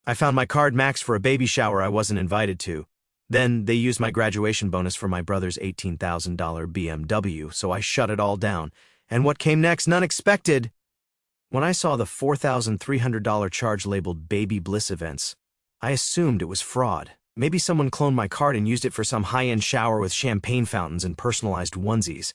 I found my card maxed for a baby shower I wasn't invited to. Then they used my graduation bonus for my brother's $18,000 BMW, so I shut it all down. And what came next? None expected. When I saw the $4,300 charge labeled Baby Bliss Events, I assumed it was fraud. Maybe someone cloned my card and used it for some high-end shower with champagne fountains and personalized onesies.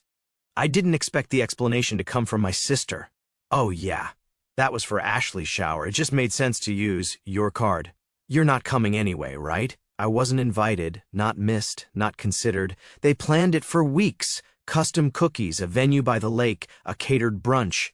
I didn't expect the explanation to come from my sister. Oh yeah, that was for Ashley's shower. It just made sense to use your card. You're not coming anyway, right? I wasn't invited, not missed, not considered. They planned it for weeks. Custom cookies, a venue by the lake, a catered brunch.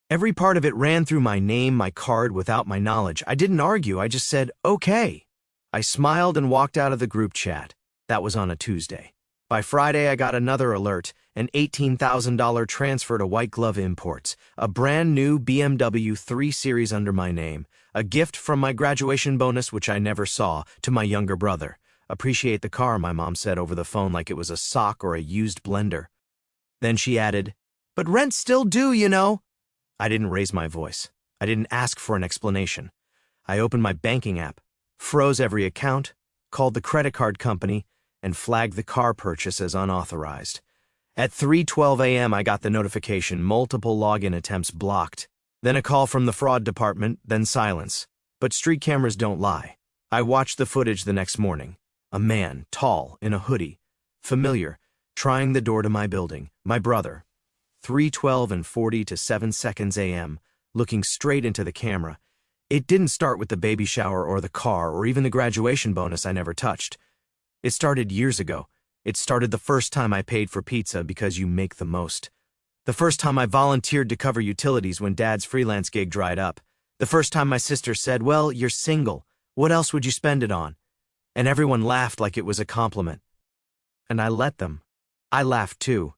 Every part of it ran through my name, my card, without my knowledge. I didn't argue, I just said, okay. I smiled and walked out of the group chat. That was on a Tuesday. By Friday, I got another alert, an $18,000 transfer to White Glove Imports, a brand new BMW 3 Series under my name, a gift from my graduation bonus, which I never saw, to my younger brother. Appreciate the car, my mom said over the phone like it was a sock or a used blender. Then she added, but rent's still due, you know. I didn't raise my voice. I didn't ask for an explanation. I opened my banking app, froze every account, called the credit card company, and flagged the car purchase as unauthorized. At 3:12 a.m., I got the notification, multiple login attempts blocked. Then a call from the fraud department, then silence. But street cameras don't lie. I watched the footage the next morning. A man, tall, in a hoodie, familiar, trying the door to my building, my brother. 3:12 and 40 to 7 seconds a.m., looking straight into the camera. It didn't start with the baby shower or the car or even the graduation bonus I never touched. It started years ago. It started the first time I paid for pizza because you make the most. The first time I volunteered to cover utilities when Dad's freelance gig dried up. The first time my sister said, well, you're single. What else would you spend it on? And everyone laughed like it was a compliment. And I let them. I laughed too.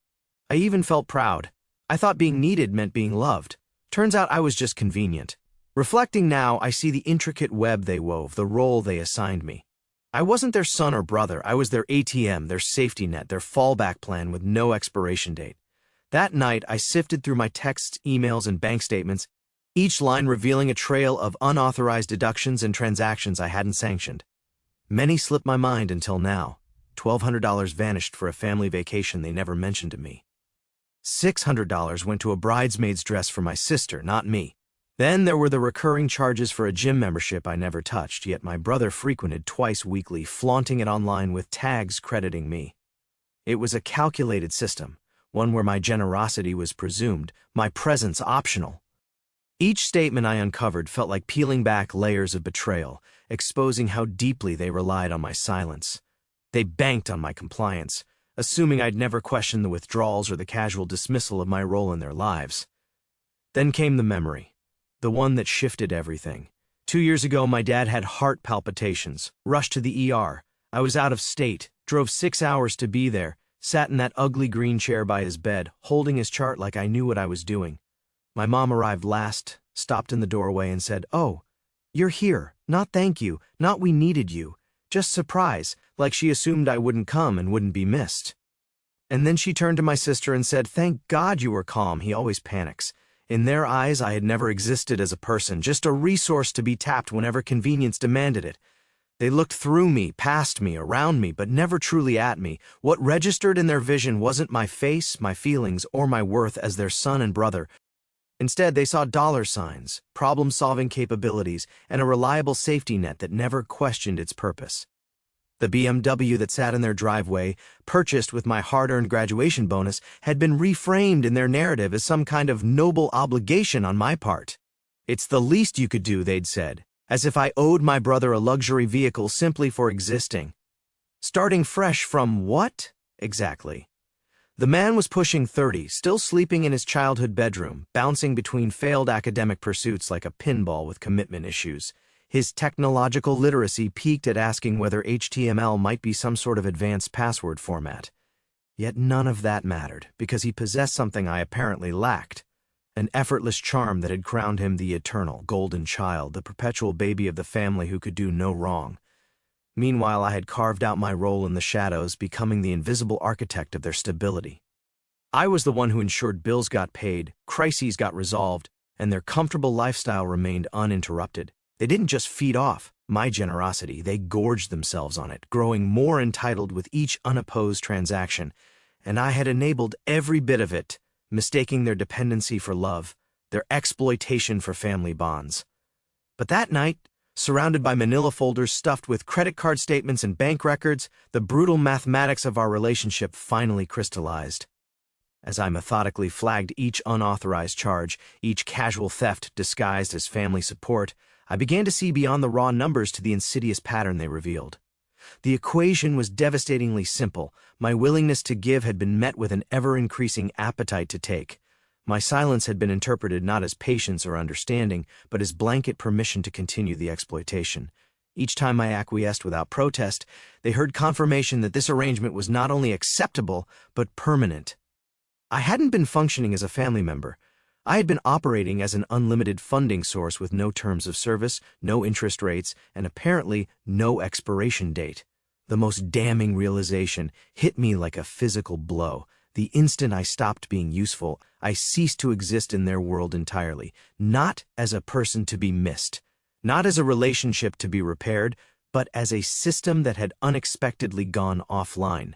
I even felt proud. I thought being needed meant being loved. Turns out I was just convenient. Reflecting now, I see the intricate web they wove, the role they assigned me. I wasn't their son or brother. I was their ATM, their safety net, their fallback plan with no expiration date. That night, I sifted through my texts, emails, and bank statements, each line revealing a trail of unauthorized deductions and transactions I hadn't sanctioned. Many slipped my mind until now. $1,200 vanished for a family vacation they never mentioned to me. $600 went to a bridesmaid's dress for my sister, not me. Then there were the recurring charges for a gym membership I never touched, yet my brother frequented twice weekly, flaunting it online with tags crediting me. It was a calculated system, one where my generosity was presumed, my presence optional. Each statement I uncovered felt like peeling back layers of betrayal, exposing how deeply they relied on my silence. They banked on my compliance, assuming I'd never question the withdrawals or the casual dismissal of my role in their lives. Then came the memory. The one that shifted everything. 2 years ago, my dad had heart palpitations, rushed to the ER. I was out of state, drove 6 hours to be there, sat in that ugly green chair by his bed, holding his chart like I knew what I was doing. My mom arrived last, stopped in the doorway and said, oh, you're here. Not thank you, not we needed you. Just surprise, like she assumed I wouldn't come and wouldn't be missed. And then she turned to my sister and said, thank God you were calm, he always panics. In their eyes, I had never existed as a person, just a resource to be tapped whenever convenience demanded it. They looked through me, past me, around me, but never truly at me. What registered in their vision wasn't my face, my feelings, or my worth as their son and brother. Instead, they saw dollar signs, problem-solving capabilities, and a reliable safety net that never questioned its purpose. The BMW that sat in their driveway, purchased with my hard-earned graduation bonus, had been reframed in their narrative as some kind of noble obligation on my part. It's the least you could do, they'd said, as if I owed my brother a luxury vehicle simply for existing. Starting fresh from what, exactly? The man was pushing 30, still sleeping in his childhood bedroom, bouncing between failed academic pursuits like a pinball with commitment issues. His technological literacy peaked at asking whether HTML might be some sort of advanced password format. Yet none of that mattered, because he possessed something I apparently lacked, an effortless charm that had crowned him the eternal, golden child, the perpetual baby of the family who could do no wrong. Meanwhile, I had carved out my role in the shadows, becoming the invisible architect of their stability. I was the one who ensured bills got paid, crises got resolved, and their comfortable lifestyle remained uninterrupted. They didn't just feed off my generosity, they gorged themselves on it, growing more entitled with each unopposed transaction. And I had enabled every bit of it, mistaking their dependency for love, their exploitation for family bonds. But that night, surrounded by manila folders stuffed with credit card statements and bank records, the brutal mathematics of our relationship finally crystallized. As I methodically flagged each unauthorized charge, each casual theft disguised as family support, I began to see beyond the raw numbers to the insidious pattern they revealed. The equation was devastatingly simple. My willingness to give had been met with an ever-increasing appetite to take. My silence had been interpreted not as patience or understanding, but as blanket permission to continue the exploitation. Each time I acquiesced without protest, they heard confirmation that this arrangement was not only acceptable, but permanent. I hadn't been functioning as a family member. I had been operating as an unlimited funding source with no terms of service, no interest rates, and apparently no expiration date. The most damning realization hit me like a physical blow. The instant I stopped being useful, I ceased to exist in their world entirely, not as a person to be missed, not as a relationship to be repaired, but as a system that had unexpectedly gone offline.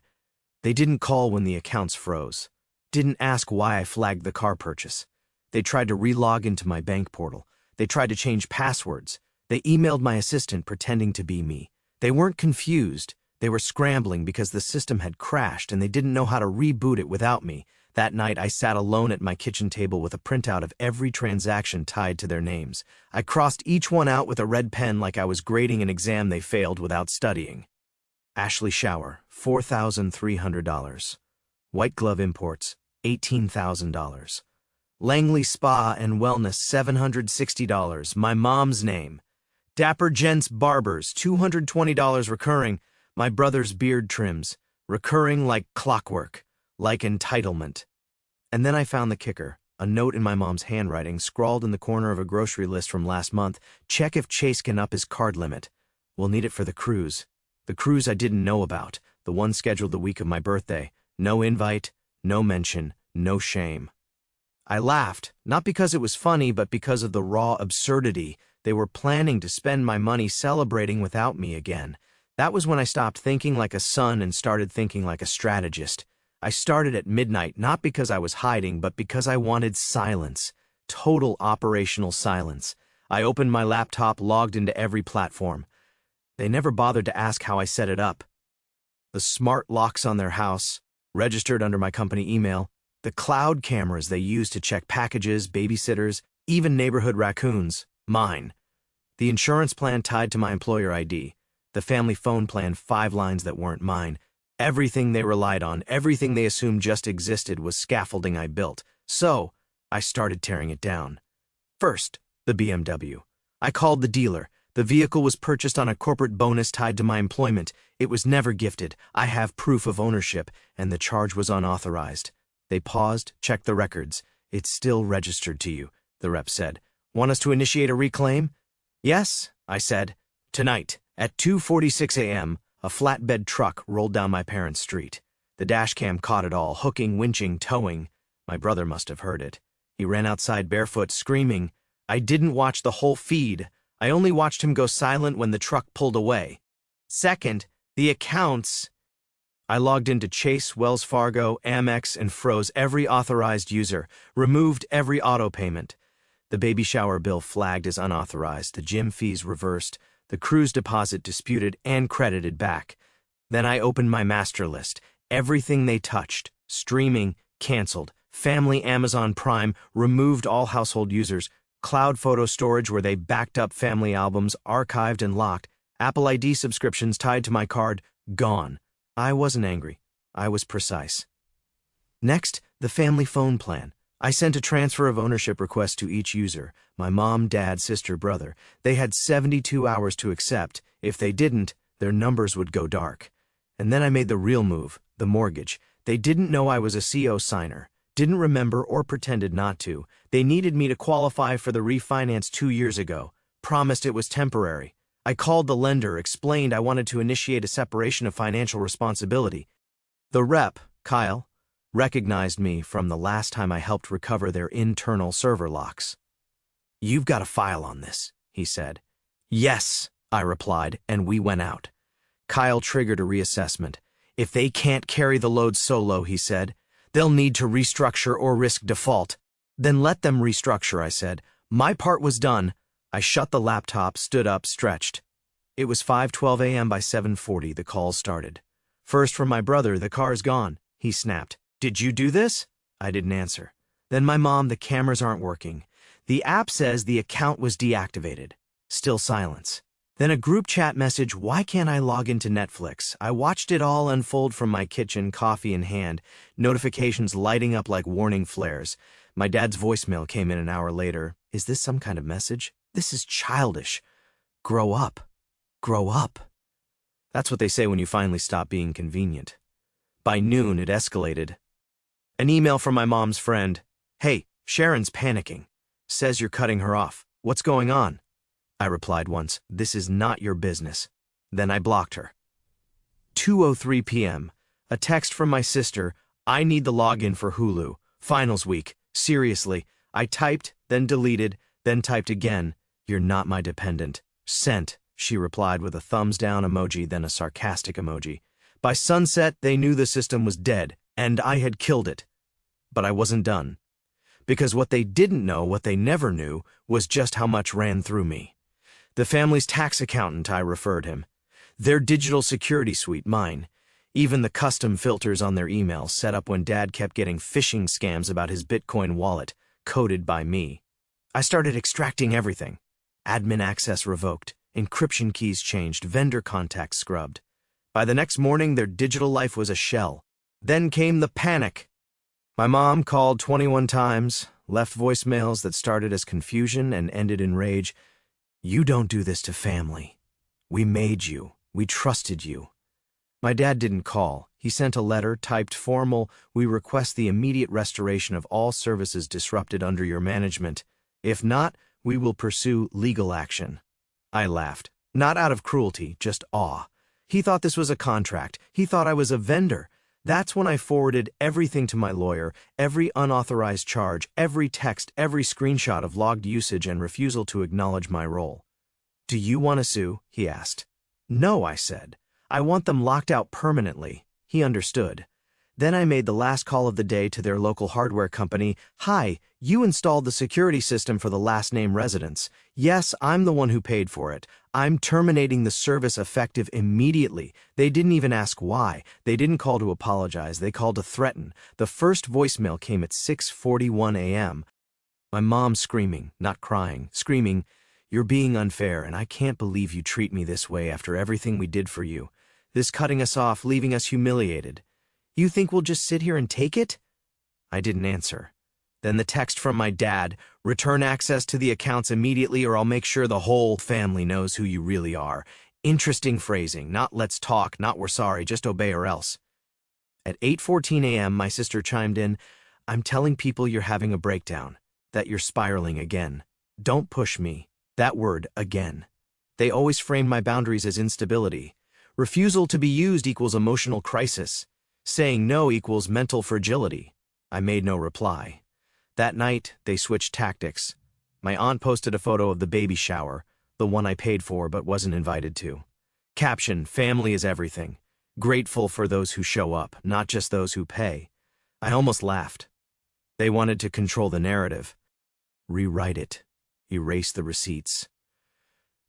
They didn't call when the accounts froze, didn't ask why I flagged the car purchase. They tried to relog into my bank portal. They tried to change passwords. They emailed my assistant pretending to be me. They weren't confused. They were scrambling because the system had crashed and they didn't know how to reboot it without me. That night, I sat alone at my kitchen table with a printout of every transaction tied to their names. I crossed each one out with a red pen like I was grading an exam they failed without studying. Ashley Shower, $4,300. White Glove Imports, $18,000. Langley Spa and Wellness, $760, my mom's name. Dapper Gents Barbers, $220 recurring, my brother's beard trims, recurring like clockwork, like entitlement. And then I found the kicker, a note in my mom's handwriting scrawled in the corner of a grocery list from last month. Check if Chase can up his card limit. We'll need it for the cruise. The cruise I didn't know about, the one scheduled the week of my birthday. No invite, no mention, no shame. I laughed, not because it was funny, but because of the raw absurdity. They were planning to spend my money celebrating without me again. That was when I stopped thinking like a son and started thinking like a strategist. I started at midnight, not because I was hiding, but because I wanted silence. Total operational silence. I opened my laptop, logged into every platform. They never bothered to ask how I set it up. The smart locks on their house, registered under my company email, the cloud cameras they used to check packages, babysitters, even neighborhood raccoons, mine. The insurance plan tied to my employer ID. The family phone plan, 5 lines that weren't mine. Everything they relied on, everything they assumed just existed was scaffolding I built. So, I started tearing it down. First, the BMW. I called the dealer. The vehicle was purchased on a corporate bonus tied to my employment. It was never gifted. I have proof of ownership, and the charge was unauthorized. They paused, checked the records. It's still registered to you, the rep said. Want us to initiate a reclaim? Yes, I said. Tonight, at 2:46 a.m., a flatbed truck rolled down my parents' street. The dashcam caught it all, hooking, winching, towing. My brother must have heard it. He ran outside barefoot, screaming. I didn't watch the whole feed. I only watched him go silent when the truck pulled away. Second, the accounts. I logged into Chase, Wells Fargo, Amex, and froze every authorized user, removed every auto payment. The baby shower bill flagged as unauthorized, the gym fees reversed, the cruise deposit disputed and credited back. Then I opened my master list. Everything they touched, streaming, canceled, family Amazon Prime, removed all household users, cloud photo storage where they backed up family albums, archived and locked, Apple ID subscriptions tied to my card, gone. I wasn't angry. I was precise. Next, the family phone plan. I sent a transfer of ownership request to each user, my mom, dad, sister, brother. They had 72 hours to accept. If they didn't, their numbers would go dark. And then I made the real move, the mortgage. They didn't know I was a CO signer, didn't remember or pretended not to. They needed me to qualify for the refinance 2 years ago, promised it was temporary. I called the lender, explained I wanted to initiate a separation of financial responsibility. The rep, Kyle, recognized me from the last time I helped recover their internal server locks. You've got a file on this, he said. Yes, I replied, and we went out. Kyle triggered a reassessment. If they can't carry the load solo, he said, they'll need to restructure or risk default. Then let them restructure, I said. My part was done. I shut the laptop, stood up, stretched. It was 5:12 a.m. By 7:40, the calls started. First from my brother, the car's gone. He snapped. Did you do this? I didn't answer. Then my mom, the cameras aren't working. The app says the account was deactivated. Still silence. Then a group chat message, why can't I log into Netflix? I watched it all unfold from my kitchen, coffee in hand, notifications lighting up like warning flares. My dad's voicemail came in an hour later. Is this some kind of message? This is childish. Grow up. Grow up. That's what they say when you finally stop being convenient. By noon, it escalated. An email from my mom's friend. Hey, Sharon's panicking. Says you're cutting her off. What's going on? I replied once, this is not your business. Then I blocked her. 2:03 p.m. A text from my sister. I need the login for Hulu. Finals week. Seriously. I typed, then deleted, then typed again. You're not my dependent. Sent, she replied with a thumbs down emoji, then a sarcastic emoji. By sunset, they knew the system was dead, and I had killed it. But I wasn't done. Because what they didn't know, what they never knew, was just how much ran through me. The family's tax accountant, I referred him. Their digital security suite, mine. Even the custom filters on their emails set up when Dad kept getting phishing scams about his Bitcoin wallet, coded by me. I started extracting everything. Admin access revoked, encryption keys changed, vendor contacts scrubbed. By the next morning, their digital life was a shell. Then came the panic. My mom called 21 times, left voicemails that started as confusion and ended in rage. You don't do this to family. We made you. We trusted you. My dad didn't call. He sent a letter, typed formal, we request the immediate restoration of all services disrupted under your management. If not, we will pursue legal action. I laughed. Not out of cruelty, just awe. He thought this was a contract. He thought I was a vendor. That's when I forwarded everything to my lawyer, every unauthorized charge, every text, every screenshot of logged usage and refusal to acknowledge my role. Do you want to sue? He asked. No, I said. I want them locked out permanently. He understood. Then I made the last call of the day to their local hardware company. Hi, you installed the security system for the last name residence. Yes, I'm the one who paid for it. I'm terminating the service effective immediately. They didn't even ask why. They didn't call to apologize. They called to threaten. The first voicemail came at 6:41 a.m. My mom screaming, not crying, screaming, you're being unfair and I can't believe you treat me this way after everything we did for you. This cutting us off, leaving us humiliated. You think we'll just sit here and take it? I didn't answer. Then the text from my dad, return access to the accounts immediately or I'll make sure the whole family knows who you really are. Interesting phrasing, not let's talk, not we're sorry, just obey or else. At 8:14 a.m., my sister chimed in, I'm telling people you're having a breakdown, that you're spiraling again. Don't push me. That word, again. They always framed my boundaries as instability. Refusal to be used equals emotional crisis. Saying no equals mental fragility. I made no reply. That night, they switched tactics. My aunt posted a photo of the baby shower, the one I paid for but wasn't invited to. Caption, family is everything. Grateful for those who show up, not just those who pay. I almost laughed. They wanted to control the narrative. Rewrite it. Erase the receipts.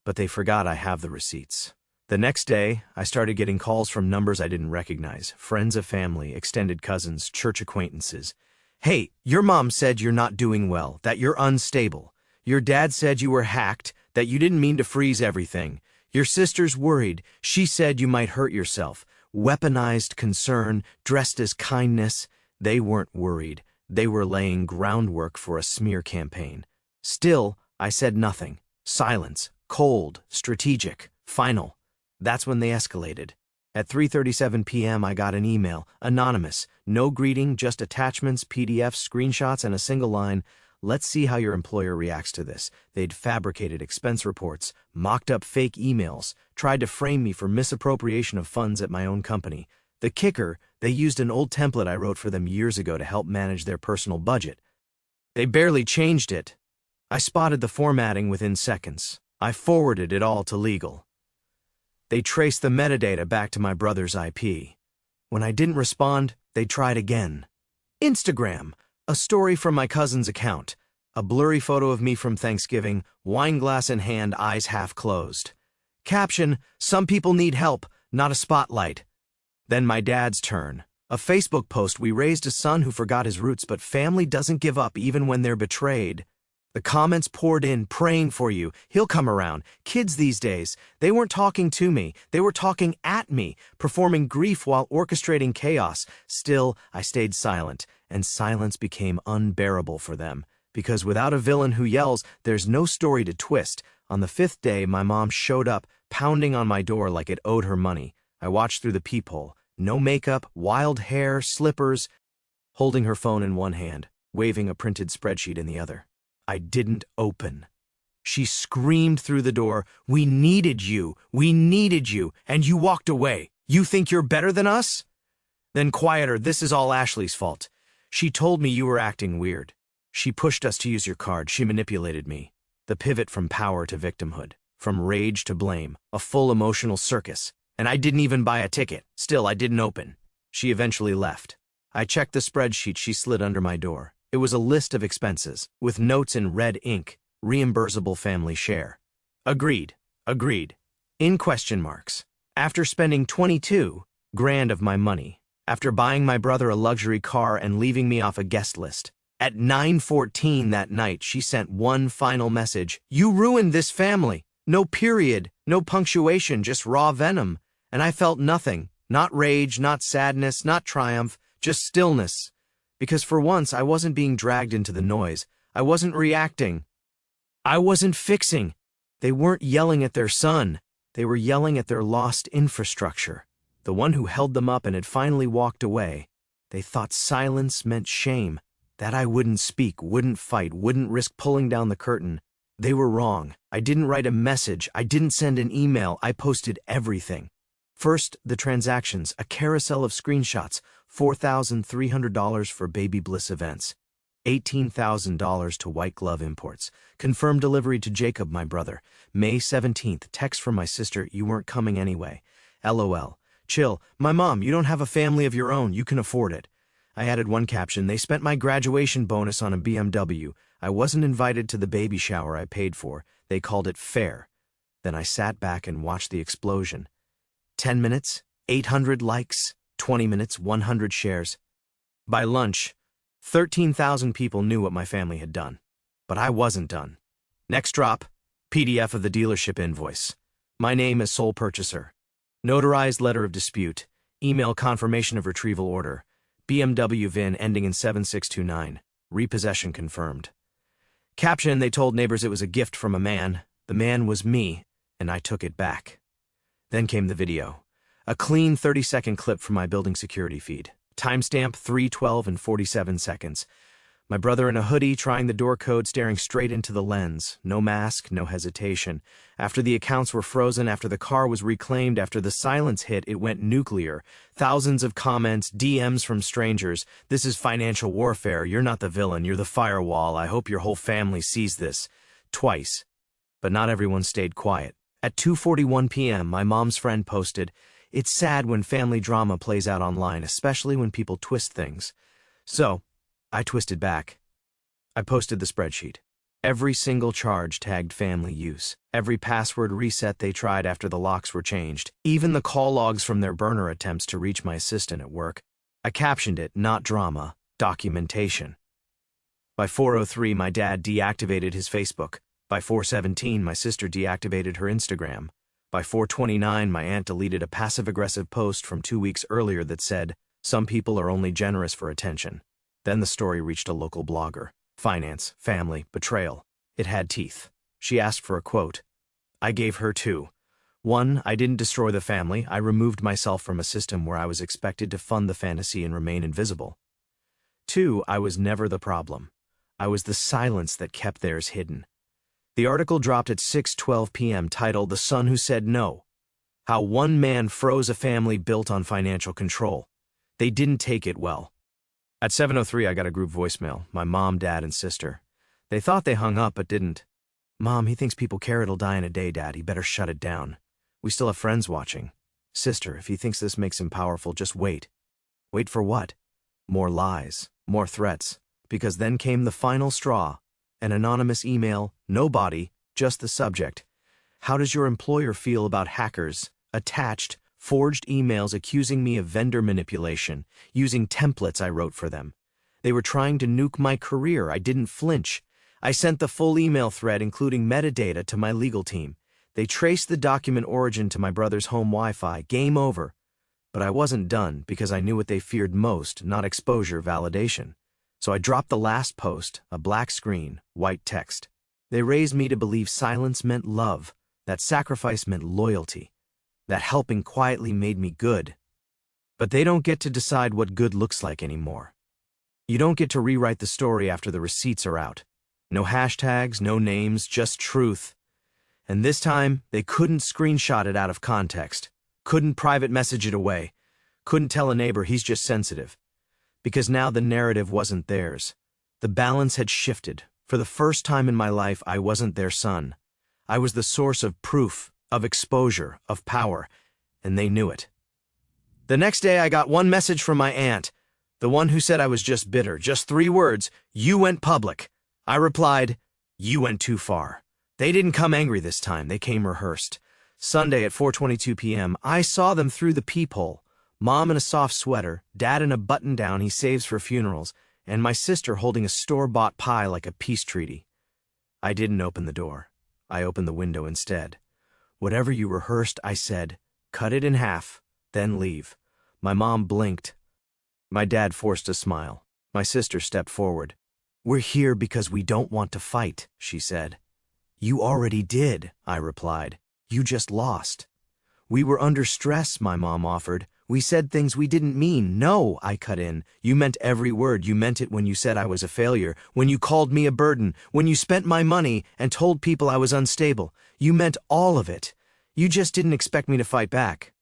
But they forgot I have the receipts. The next day, I started getting calls from numbers I didn't recognize, friends of family, extended cousins, church acquaintances. Hey, your mom said you're not doing well, that you're unstable. Your dad said you were hacked, that you didn't mean to freeze everything. Your sister's worried. She said you might hurt yourself. Weaponized concern, dressed as kindness. They weren't worried. They were laying groundwork for a smear campaign. Still, I said nothing. Silence. Cold. Strategic. Final. That's when they escalated. At 3:37 p.m. I got an email, anonymous, no greeting, just attachments, PDFs, screenshots, and a single line. Let's see how your employer reacts to this. They'd fabricated expense reports, mocked up fake emails, tried to frame me for misappropriation of funds at my own company. The kicker, they used an old template I wrote for them years ago to help manage their personal budget. They barely changed it. I spotted the formatting within seconds. I forwarded it all to legal. They traced the metadata back to my brother's IP. When I didn't respond, they tried again. Instagram, a story from my cousin's account. A blurry photo of me from Thanksgiving, wine glass in hand, eyes half closed. Caption, "Some people need help, not a spotlight." Then my dad's turn. A Facebook post, "We raised a son who forgot his roots, but family doesn't give up even when they're betrayed." The comments poured in, "Praying for you. He'll come around." Kids these days, they weren't talking to me. They were talking at me, performing grief while orchestrating chaos. Still, I stayed silent, and silence became unbearable for them. Because without a villain who yells, there's no story to twist. On the 5th day, my mom showed up, pounding on my door like it owed her money. I watched through the peephole. No makeup, wild hair, slippers, holding her phone in one hand, waving a printed spreadsheet in the other. I didn't open. She screamed through the door, "We needed you, and you walked away. You think you're better than us?" Then quieter, "This is all Ashley's fault. She told me you were acting weird. She pushed us to use your card. She manipulated me." The pivot from power to victimhood, from rage to blame, a full emotional circus. And I didn't even buy a ticket. Still, I didn't open. She eventually left. I checked the spreadsheet she slid under my door. It was a list of expenses, with notes in red ink, reimbursable family share. Agreed. In question marks. After spending 22 grand of my money, after buying my brother a luxury car and leaving me off a guest list, at 9:14 that night, she sent one final message. "You ruined this family. No period, no punctuation, just raw venom." And I felt nothing. Not rage, not sadness, not triumph, just stillness. Because for once, I wasn't being dragged into the noise. I wasn't reacting. I wasn't fixing. They weren't yelling at their son. They were yelling at their lost infrastructure. The one who held them up and had finally walked away. They thought silence meant shame. That I wouldn't speak, wouldn't fight, wouldn't risk pulling down the curtain. They were wrong. I didn't write a message. I didn't send an email. I posted everything. First, the transactions, a carousel of screenshots, $4,300 for Baby Bliss events, $18,000 to White Glove Imports, confirmed delivery to Jacob, my brother. May 17th, text from my sister, "You weren't coming anyway. LOL. Chill. My mom, you don't have a family of your own. You can afford it." I added one caption, "They spent my graduation bonus on a BMW. I wasn't invited to the baby shower I paid for. They called it fair." Then I sat back and watched the explosion. 10 minutes, 800 likes, 20 minutes, 100 shares. By lunch, 13,000 people knew what my family had done. But I wasn't done. Next drop, PDF of the dealership invoice. My name as sole purchaser. Notarized letter of dispute. Email confirmation of retrieval order. BMW VIN ending in 7629. Repossession confirmed. Caption, they told neighbors it was a gift from a man. The man was me, and I took it back. Then came the video. A clean 30-second clip from my building security feed. Timestamp 3:12 and 47 seconds. My brother in a hoodie, trying the door code, staring straight into the lens. No mask, no hesitation. After the accounts were frozen, after the car was reclaimed, after the silence hit, it went nuclear. Thousands of comments, DMs from strangers. "This is financial warfare. You're not the villain. You're the firewall. I hope your whole family sees this." Twice. But not everyone stayed quiet. At 2:41 p.m., my mom's friend posted, "It's sad when family drama plays out online, especially when people twist things." So, I twisted back. I posted the spreadsheet. Every single charge tagged family use. Every password reset they tried after the locks were changed. Even the call logs from their burner attempts to reach my assistant at work. I captioned it, "Not drama, documentation." By 4:03, my dad deactivated his Facebook. By 4:17, my sister deactivated her Instagram. By 4:29, my aunt deleted a passive-aggressive post from 2 weeks earlier that said, "Some people are only generous for attention." Then the story reached a local blogger. Finance, family, betrayal. It had teeth. She asked for a quote. I gave her two. One, I didn't destroy the family. I removed myself from a system where I was expected to fund the fantasy and remain invisible. Two, I was never the problem. I was the silence that kept theirs hidden. The article dropped at 6:12 p.m. titled, "The Son Who Said No. How One Man Froze a Family Built on Financial Control." They didn't take it well. At 7:03, I got a group voicemail, my mom, dad, and sister. They thought they hung up, but didn't. Mom, he thinks people care it'll die in a day, Dad. He better shut it down. We still have friends watching. Sister, if he thinks this makes him powerful, just wait. Wait for what? More lies, more threats. Because then came the final straw. An anonymous email, no body, just the subject. How does your employer feel about hackers? Attached, forged emails accusing me of vendor manipulation, using templates I wrote for them. They were trying to nuke my career. I didn't flinch. I sent the full email thread, including metadata, to my legal team. They traced the document origin to my brother's home Wi-Fi. Game over. But I wasn't done, because I knew what they feared most, not exposure validation. So I dropped the last post, a black screen, white text. They raised me to believe silence meant love, that sacrifice meant loyalty, that helping quietly made me good. But they don't get to decide what good looks like anymore. You don't get to rewrite the story after the receipts are out. No hashtags, no names, just truth. And this time, they couldn't screenshot it out of context, couldn't private message it away, couldn't tell a neighbor he's just sensitive. Because now the narrative wasn't theirs. The balance had shifted. For the first time in my life, I wasn't their son. I was the source of proof, of exposure, of power, and they knew it. The next day, I got one message from my aunt, the one who said I was just bitter, just 3 words, "You went public." I replied, "You went too far." They didn't come angry this time, they came rehearsed. Sunday at 4:22 p.m., I saw them through the peephole. Mom in a soft sweater, Dad in a button-down he saves for funerals, and my sister holding a store-bought pie like a peace treaty. I didn't open the door. I opened the window instead. "Whatever you rehearsed," I said, "cut it in half, then leave." My mom blinked. My dad forced a smile. My sister stepped forward. "We're here because we don't want to fight," she said. "You already did," I replied. "You just lost." "We were under stress," my mom offered. "We said things we didn't mean." "No," I cut in. "You meant every word. You meant it when you said I was a failure, when you called me a burden, when you spent my money and told people I was unstable. You meant all of it. You just didn't expect me to fight back."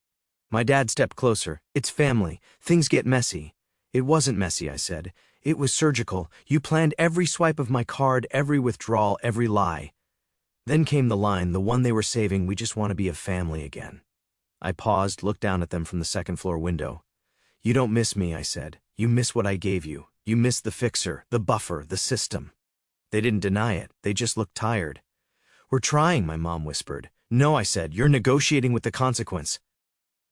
My dad stepped closer. "It's family. Things get messy." "It wasn't messy," I said. "It was surgical. You planned every swipe of my card, every withdrawal, every lie." Then came the line, the one they were saving, "We just want to be a family again." I paused, looked down at them from the second-floor window. "You don't miss me," I said. "You miss what I gave you. You miss the fixer, the buffer, the system." They didn't deny it. They just looked tired. "We're trying," my mom whispered. "No," I said. "You're negotiating with the consequence."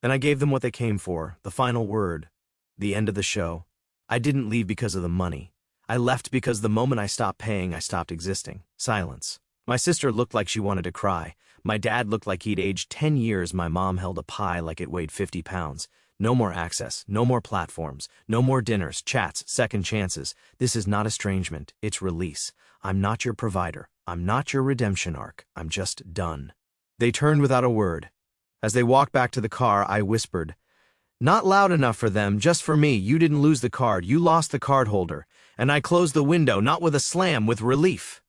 Then I gave them what they came for, the final word, the end of the show. I didn't leave because of the money. I left because the moment I stopped paying, I stopped existing. Silence. My sister looked like she wanted to cry. My dad looked like he'd aged 10 years. My mom held a pie like it weighed 50 pounds. No more access, no more platforms, no more dinners, chats, second chances. This is not estrangement, it's release. I'm not your provider. I'm not your redemption arc. I'm just done. They turned without a word. As they walked back to the car, I whispered, "Not loud enough for them, just for me. You didn't lose the card, you lost the card holder." And I closed the window, not with a slam, with relief.